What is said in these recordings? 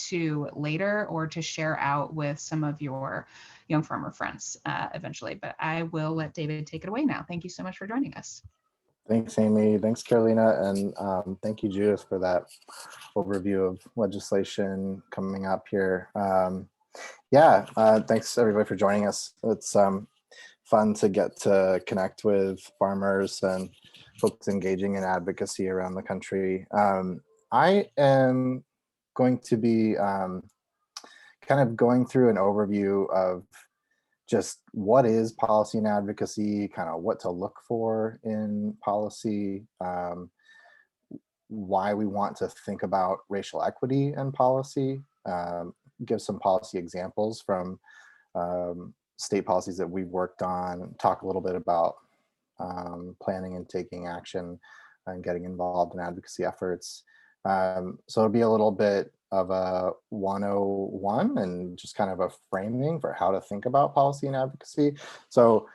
to later, or to share out with some of your young farmer friends eventually. But I will let David take it away now. Thank you so much for joining us. Thanks, Amy. Thanks, Carolina. And thank you, Judith, for that overview of legislation coming up here. Thanks everybody for joining us. It's fun to get to connect with farmers and folks engaging in advocacy around the country. I am going to be kind of going through an overview of just what is policy and advocacy, kind of what to look for in policy, why we want to think about racial equity and policy, give some policy examples from state policies that we've worked on, talk a little bit about planning and taking action and getting involved in advocacy efforts. So it'll be a little bit of a 101 and just kind of a framing for how to think about policy and advocacy. So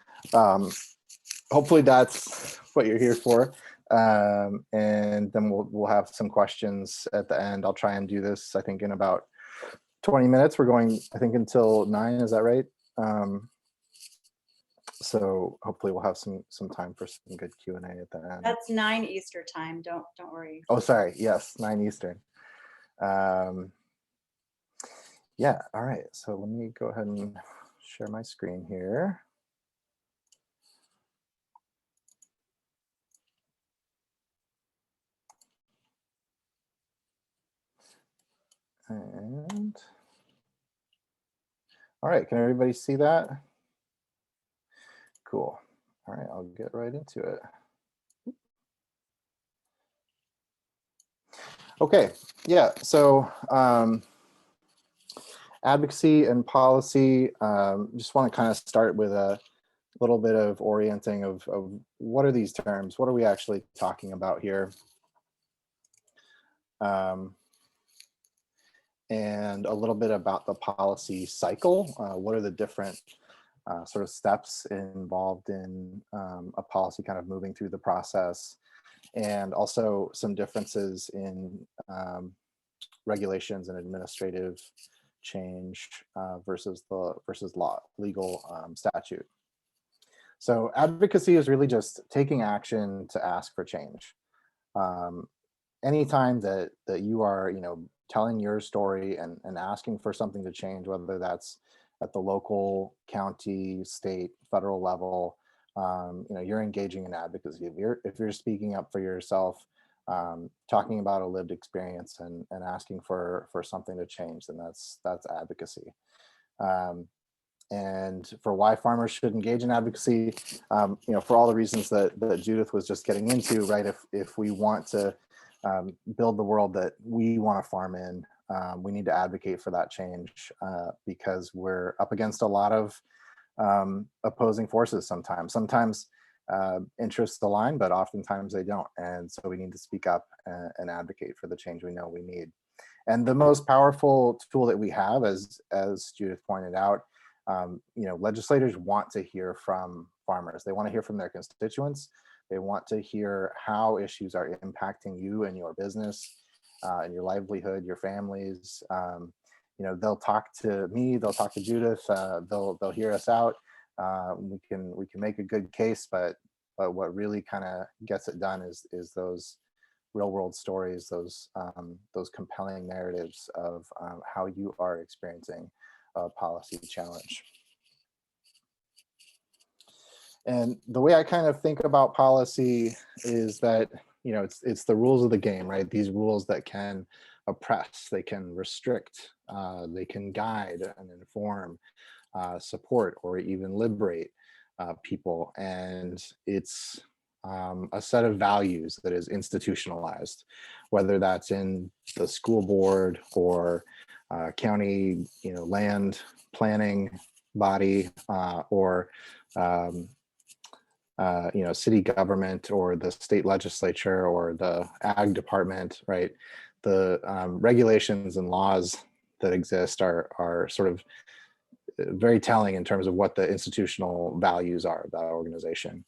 hopefully that's what you're here for. And then we'll have some questions at the end. I'll try and do this, I think, in about 20 minutes. We're going, I think, until 9, is that right? So hopefully we'll have some time for some good Q&A at the end. That's 9 Eastern time. Don't worry. Oh, sorry. Yes, 9 Eastern. Yeah. All right. So let me go ahead and share my screen here. And all right, can everybody see that? Cool. All right, I'll get right into it. Okay, yeah, so advocacy and policy, just want to kind of start with a little bit of orienting of what are these terms? What are we actually talking about here? And a little bit about the policy cycle. What are the different sort of steps involved in a policy kind of moving through the process, and also some differences in regulations and administrative change versus legal statute. So advocacy is really just taking action to ask for change. Anytime that you are, telling your story and asking for something to change, whether that's at the local, county, state, federal level, you're engaging in advocacy. If you're speaking up for yourself, talking about a lived experience and asking for something to change, then that's advocacy. And for why farmers should engage in advocacy, for all the reasons that Judith was just getting into, right? If we want to build the world that we want to farm in, we need to advocate for that change because we're up against a lot of opposing forces sometimes. Sometimes interests align, but oftentimes they don't. And so we need to speak up and advocate for the change we know we need. And the most powerful tool that we have, as Judith pointed out, legislators want to hear from farmers. They want to hear from their constituents. They want to hear how issues are impacting you and your business, and your livelihood, your families. They'll talk to me, they'll talk to Judith, they'll hear us out. We can make a good case, but what really kind of gets it done is those real world stories, those compelling narratives of how you are experiencing a policy challenge. And the way I kind of think about policy is that, it's the rules of the game, right? These rules that can oppress, they can restrict, they can guide and inform, support, or even liberate people. And it's a set of values that is institutionalized, whether that's in the school board or county, land planning body, or city government, or the state legislature, or the ag department, right? The regulations and laws that exist are sort of very telling in terms of what the institutional values are of that organization.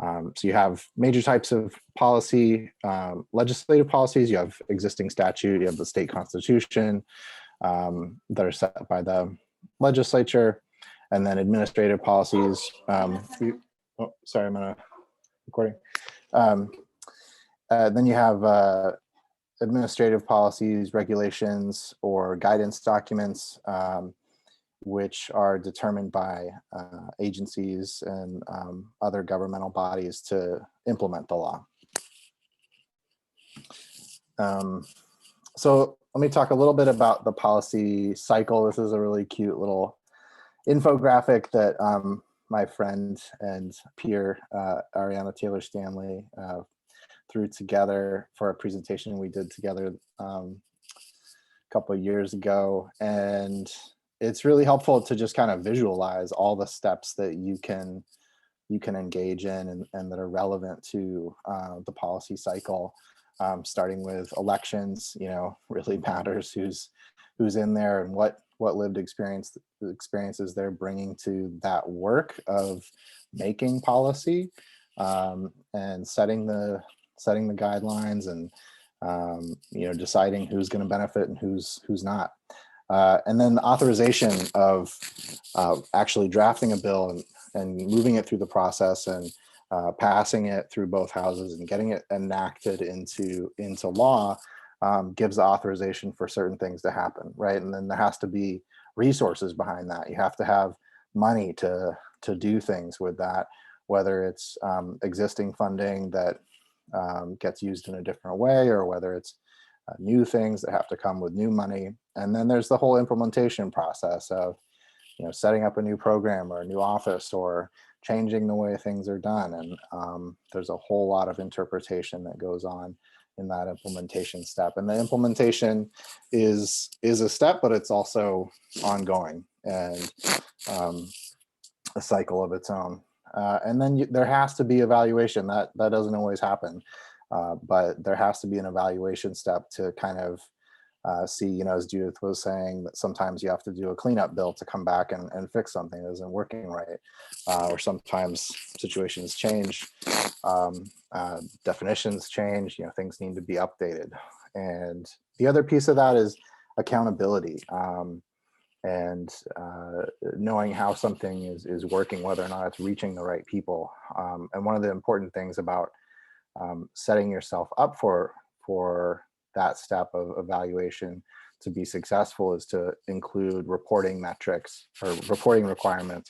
So you have major types of policy, legislative policies, you have existing statute, you have the state constitution, that are set by the legislature, and then administrative policies. Sorry, I'm on a recording. Then you have administrative policies, regulations, or guidance documents, which are determined by agencies and other governmental bodies to implement the law. So let me talk a little bit about the policy cycle. This is a really cute little infographic that my friend and peer, Ariana Taylor Stanley, threw together for a presentation we did together a couple of years ago. And it's really helpful to just kind of visualize all the steps that you can engage in and that are relevant to the policy cycle. Starting with elections, really matters who's in there and what lived experiences they're bringing to that work of making policy, and setting the guidelines, and deciding who's going to benefit and who's not. And then the authorization of actually drafting a bill and moving it through the process, and passing it through both houses and getting it enacted into law, gives the authorization for certain things to happen, right? And then there has to be resources behind that. You have to have money to do things with that, whether it's existing funding that gets used in a different way, or whether it's new things that have to come with new money. And then there's the whole implementation process of setting up a new program or a new office, or changing the way things are done. And there's a whole lot of interpretation that goes on in that implementation step. And the implementation is a step, but it's also ongoing and a cycle of its own. And then there has to be evaluation. That doesn't always happen, but there has to be an evaluation step to kind of see, as Judith was saying, that sometimes you have to do a cleanup bill to come back and fix something that isn't working right. Or sometimes situations change, definitions change, things need to be updated. And the other piece of that is accountability, and knowing how something is working, whether or not it's reaching the right people. And one of the important things about setting yourself up for that step of evaluation to be successful is to include reporting metrics, or reporting requirements,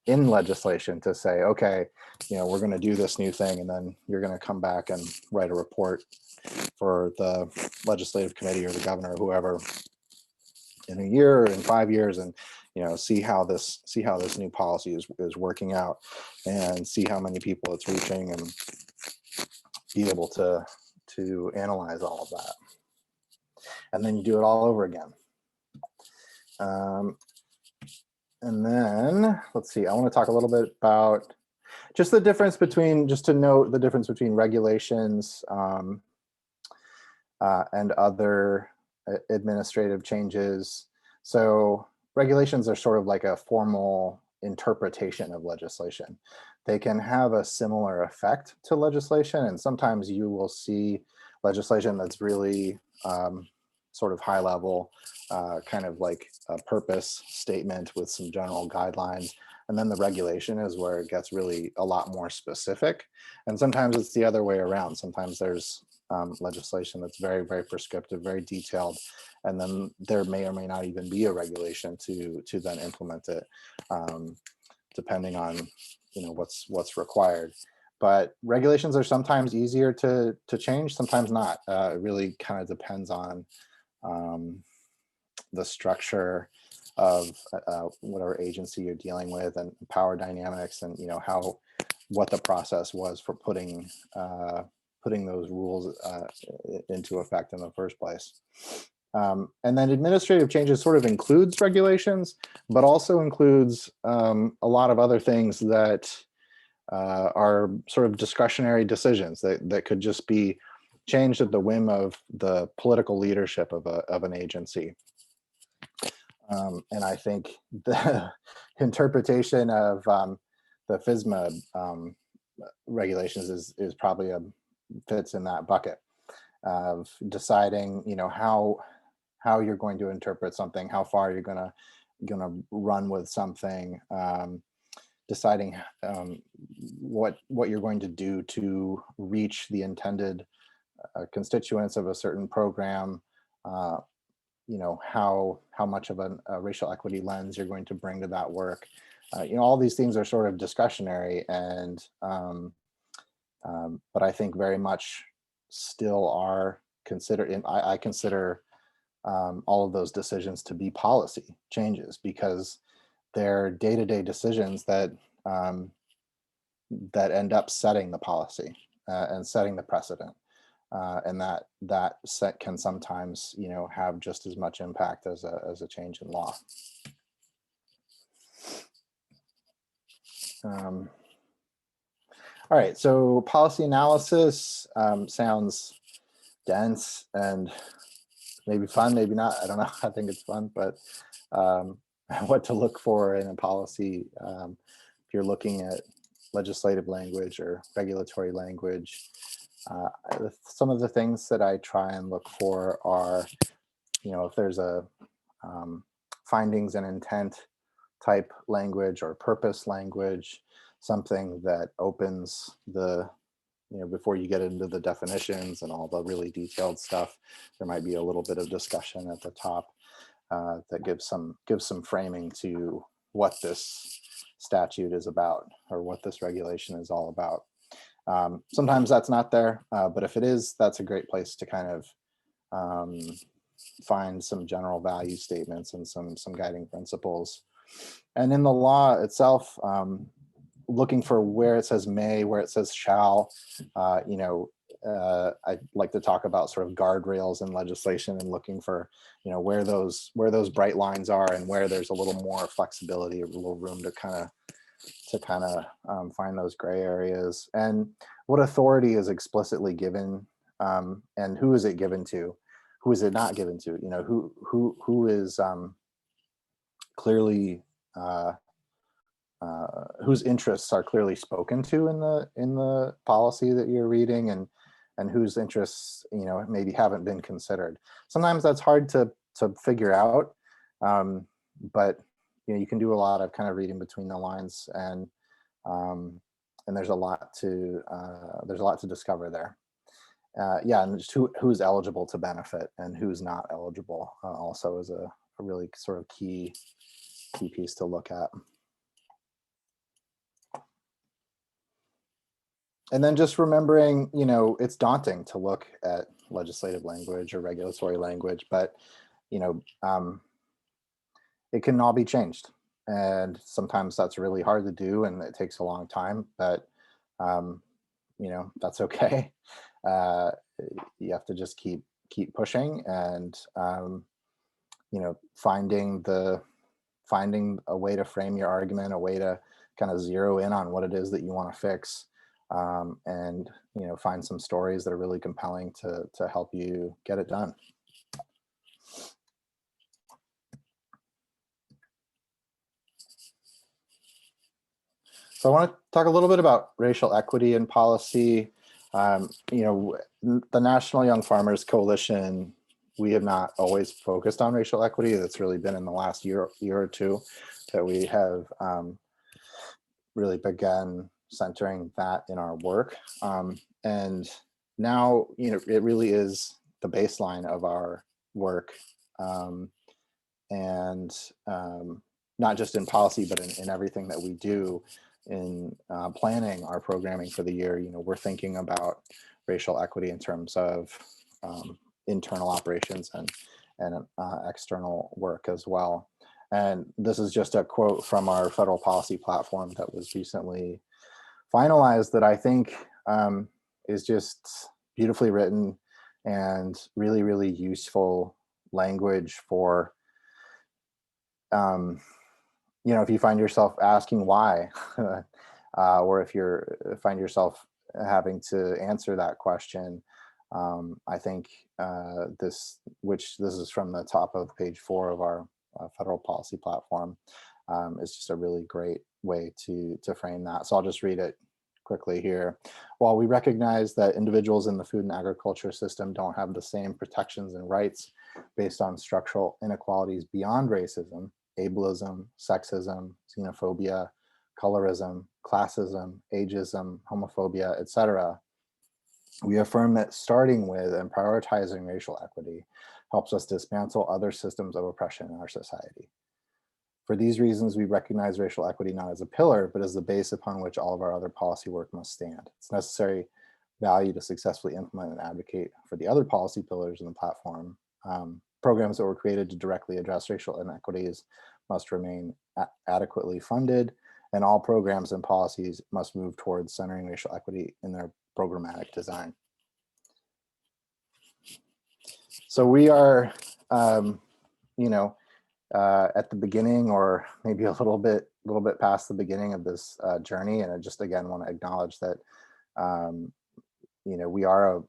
in legislation, to say, okay, we're going to do this new thing, and then you're going to come back and write a report for the legislative committee or the governor or whoever in a year or in 5 years, and see how this new policy is working out, and see how many people it's reaching, and be able to analyze all of that. And then you do it all over again. And then let's see, I want to talk a little bit about just the difference between, just to note the difference between regulations and other administrative changes. So regulations are sort of like a formal interpretation of legislation. They can have a similar effect to legislation, and sometimes you will see legislation that's really sort of high level, kind of like a purpose statement with some general guidelines. And then the regulation is where it gets really a lot more specific. And sometimes it's the other way around. Sometimes there's legislation that's very, very prescriptive, very detailed, and then there may or may not even be a regulation to then implement it, depending on what's required. But regulations are sometimes easier to change, sometimes not. It really kind of depends on the structure of whatever agency you're dealing with, and power dynamics, and what the process was for putting those rules into effect in the first place. And then administrative changes sort of includes regulations, but also includes a lot of other things that are sort of discretionary decisions that could just be changed at the whim of the political leadership of an agency. And I think the interpretation of the FSMA regulations is probably fits in that bucket of deciding, how how you're going to interpret something, how far you're gonna run with something, deciding what you're going to do to reach the intended constituents of a certain program. You know, how much of a racial equity lens you're going to bring to that work. You know, all these things are sort of discretionary, and but I think very much still are considered. I consider all of those decisions to be policy changes, because they're day-to-day decisions that that end up setting the policy and setting the precedent. And that set can sometimes, you know, have just as much impact as a change in law. All right, so policy analysis sounds dense and maybe fun, maybe not. I don't know. I think it's fun, but what to look for in a policy. If you're looking at legislative language or regulatory language, some of the things that I try and look for are, you know, if there's a findings and intent type language or purpose language, something that opens the, you know, before you get into the definitions and all the really detailed stuff, there might be a little bit of discussion at the top that gives some framing to what this statute is about, or what this regulation is all about. Sometimes that's not there, but if it is, that's a great place to kind of find some general value statements and some guiding principles. And in the law itself, looking for where it says may, where it says shall. You know, I like to talk about sort of guardrails in legislation, and looking for, you know, where those bright lines are, and where there's a little more flexibility, a little room to kind of find those gray areas, and what authority is explicitly given, and who is it given to, who is it not given to, you know, who is clearly whose interests are clearly spoken to in the policy that you're reading, and whose interests, you know, maybe haven't been considered. Sometimes that's hard to figure out, but you know, you can do a lot of kind of reading between the lines, and there's a lot to discover there. Yeah, and just who's eligible to benefit and who's not eligible also is a really sort of key piece to look at. And then just remembering, you know, it's daunting to look at legislative language or regulatory language, but you know, it can all be changed, and sometimes that's really hard to do, and it takes a long time. But you know, that's okay. You have to just keep pushing, and you know, finding a way to frame your argument, a way to kind of zero in on what it is that you want to fix, and you know, find some stories that are really compelling to help you get it done. So I want to talk a little bit about racial equity in policy. You know, the National Young Farmers Coalition, we have not always focused on racial equity. That's really been in the last year or two that we have really begun centering that in our work. And now, you know, it really is the baseline of our work, and not just in policy, but in everything that we do. In planning our programming for the year, you know, we're thinking about racial equity in terms of internal operations and external work as well. And this is just a quote from our federal policy platform that was recently finalized that I think is just beautifully written and really, really useful language for you know, if you find yourself asking why, or if you find yourself having to answer that question, I think this is from the top of page 4 of our federal policy platform, is just a really great way to frame that. So I'll just read it quickly here. While we recognize that individuals in the food and agriculture system don't have the same protections and rights based on structural inequalities beyond racism, ableism, sexism, xenophobia, colorism, classism, ageism, homophobia, etc., we affirm that starting with and prioritizing racial equity helps us dismantle other systems of oppression in our society. For these reasons, we recognize racial equity not as a pillar, but as the base upon which all of our other policy work must stand. It's necessary value to successfully implement and advocate for the other policy pillars in the platform. Programs that were created to directly address racial inequities must remain adequately funded, and all programs and policies must move towards centering racial equity in their programmatic design. So we are, at the beginning, or maybe a little bit past the beginning of this journey, and I just again want to acknowledge that, we are a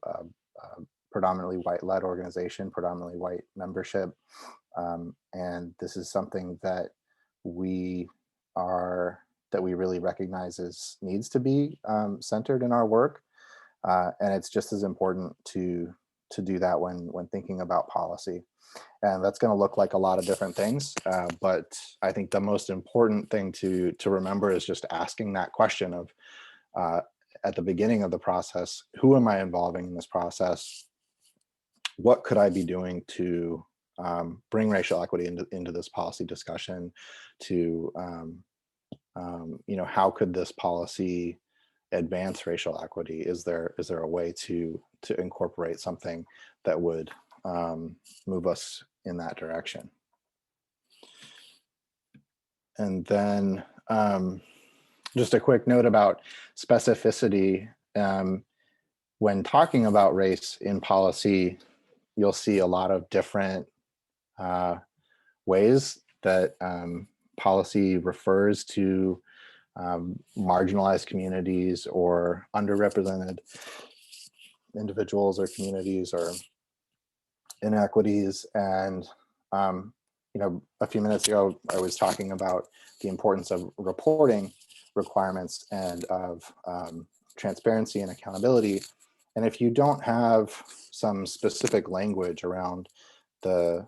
predominantly white-led organization, predominantly white membership, and this is something that we really recognize needs to be centered in our work, and it's just as important to do that when thinking about policy. And that's going to look like a lot of different things, but I think the most important thing to remember is just asking that question of, at the beginning of the process, who am I involving in this process? What could I be doing to bring racial equity into this policy discussion? To how could this policy advance racial equity? Is there a way to incorporate something that would move us in that direction? And then just a quick note about specificity. When talking about race in policy, you'll see a lot of different ways that policy refers to marginalized communities or underrepresented individuals or communities or inequities. And a few minutes ago, I was talking about the importance of reporting requirements and of transparency and accountability. And if you don't have some specific language around to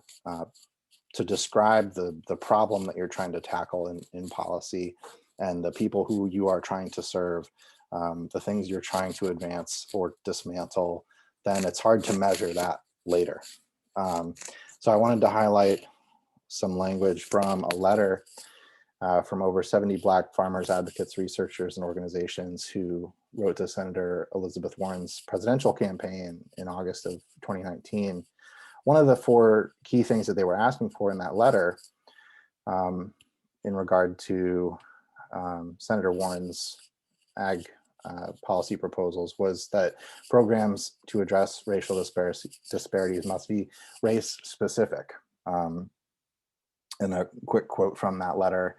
describe the problem that you're trying to tackle in policy and the people who you are trying to serve, the things you're trying to advance or dismantle, then it's hard to measure that later. So I wanted to highlight some language from a letter from over 70 Black farmers, advocates, researchers, and organizations who wrote to Senator Elizabeth Warren's presidential campaign in August of 2019. One of the 4 key things that they were asking for in that letter in regard to Senator Warren's ag policy proposals was that programs to address racial disparities must be race specific. And a quick quote from that letter: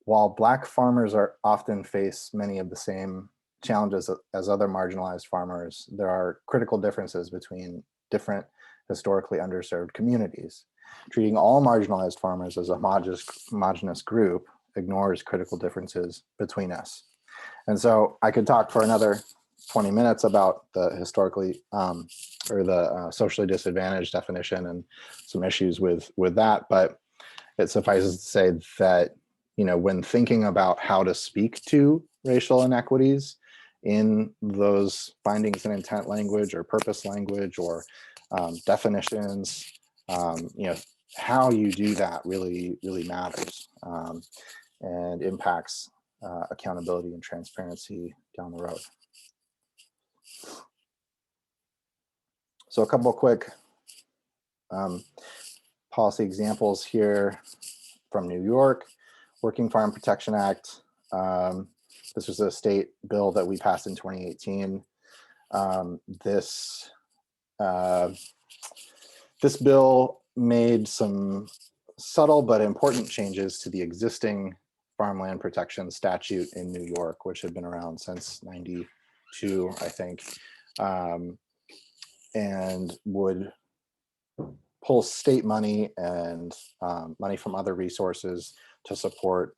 while Black farmers often face many of the same challenges as other marginalized farmers, there are critical differences between different historically underserved communities. Treating all marginalized farmers as a homogeneous group ignores critical differences between us. And so I could talk for another 20 minutes about the historically or the socially disadvantaged definition and some issues with that, but it suffices to say that, when thinking about how to speak to racial inequities in those findings and intent language or purpose language or definitions, how you do that really matters and impacts accountability and transparency down the road. So a couple of quick policy examples here from New York. Working Farm Protection Act. This was a state bill that we passed in 2018. This bill made some subtle but important changes to the existing farmland protection statute in New York, which had been around since '92, I think, and would pull state money and money from other resources to support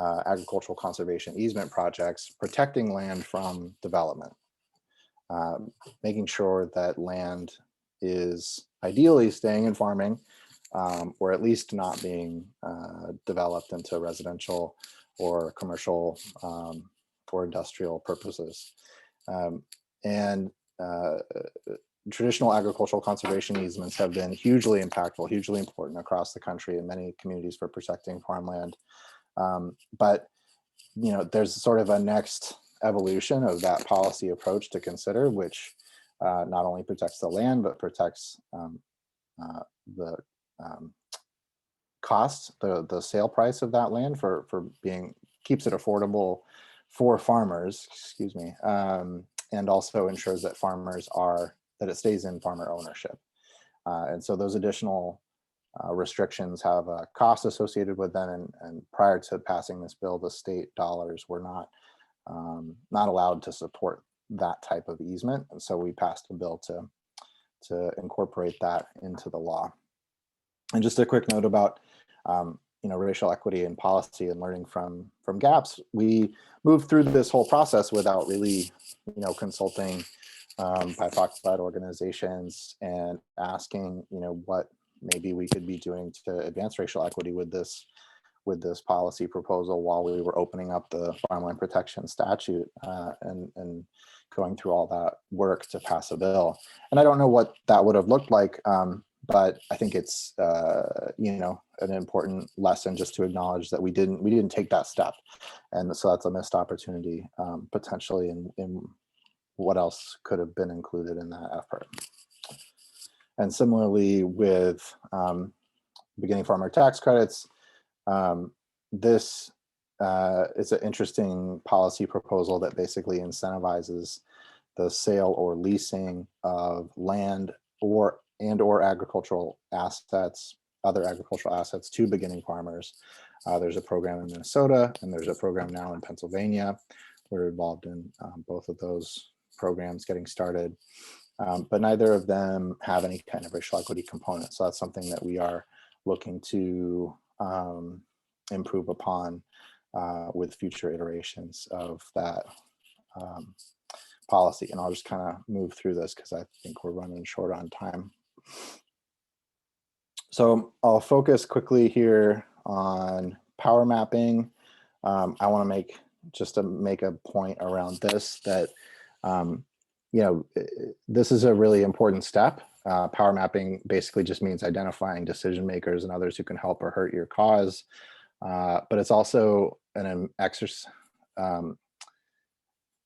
agricultural conservation easement projects, protecting land from development, making sure that land is ideally staying in farming, or at least not being developed into residential or commercial or industrial purposes. And traditional agricultural conservation easements have been hugely impactful, hugely important across the country in many communities for protecting farmland. But there's sort of a next evolution of that policy approach to consider, which not only protects the land, but protects the cost, the sale price of that land for keeps it affordable for farmers, excuse me, and also ensures that that it stays in farmer ownership. And so those additional restrictions have a cost associated with them, and prior to passing this bill, the state dollars were not allowed to support that type of easement, and so we passed a bill to incorporate that into the law. And just a quick note about racial equity in policy and learning from gaps. We moved through this whole process without really consulting BIPOC-led organizations and asking what maybe we could be doing to advance racial equity with this policy proposal while we were opening up the farmland protection statute and going through all that work to pass a bill. And I don't know what that would have looked like, but I think it's an important lesson just to acknowledge that we didn't take that step, and so that's a missed opportunity potentially in what else could have been included in that effort. And similarly with beginning farmer tax credits, this is an interesting policy proposal that basically incentivizes the sale or leasing of land or agricultural assets, other agricultural assets to beginning farmers. There's a program in Minnesota and there's a program now in Pennsylvania. We're involved in both of those programs getting started, but neither of them have any kind of racial equity component. So that's something that we are looking to improve upon with future iterations of that policy. And I'll just kind of move through this because I think we're running short on time. So I'll focus quickly here on power mapping. I want to make a point around this that this is a really important step. Power mapping basically just means identifying decision makers and others who can help or hurt your cause. But it's also an exercise.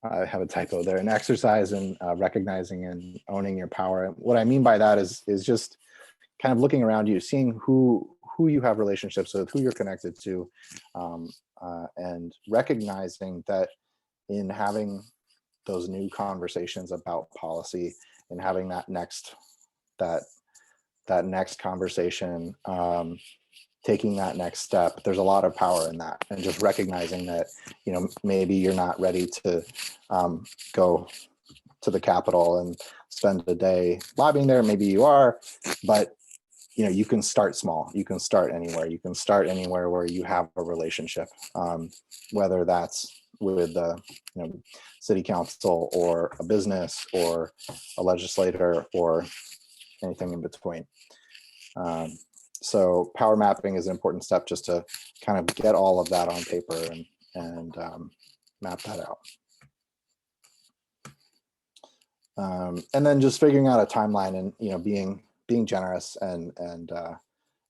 I have a typo there. An exercise in recognizing and owning your power. What I mean by that is just kind of looking around you, seeing who you have relationships with, who you're connected to, and recognizing that in having those new conversations about policy and having that next conversation, taking that next step, there's a lot of power in that, and just recognizing that maybe you're not ready to go to the Capitol and spend a day lobbying there. Maybe you are, but you can start small. You can start anywhere. You can start anywhere where you have a relationship, whether that's with the city council or a business or a legislator or anything in between. So power mapping is an important step just to kind of get all of that on paper and map that out. And then just figuring out a timeline and being generous and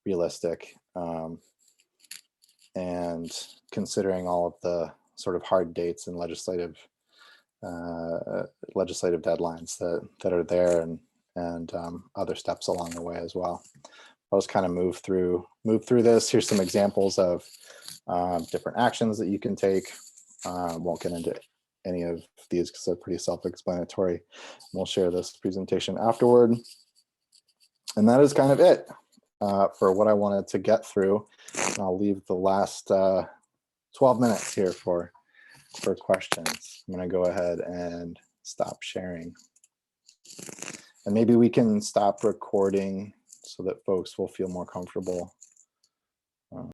realistic, and considering all of the sort of hard dates and legislative deadlines that are there, and other steps along the way as well. I'll just kind of move through this. Here's some examples of different actions that you can take. Won't get into any of these because they're pretty self-explanatory. We'll share this presentation afterward. And that is kind of it for what I wanted to get through. I'll leave the last 12 minutes here for questions. I'm going to go ahead and stop sharing. And maybe we can stop recording so that folks will feel more comfortable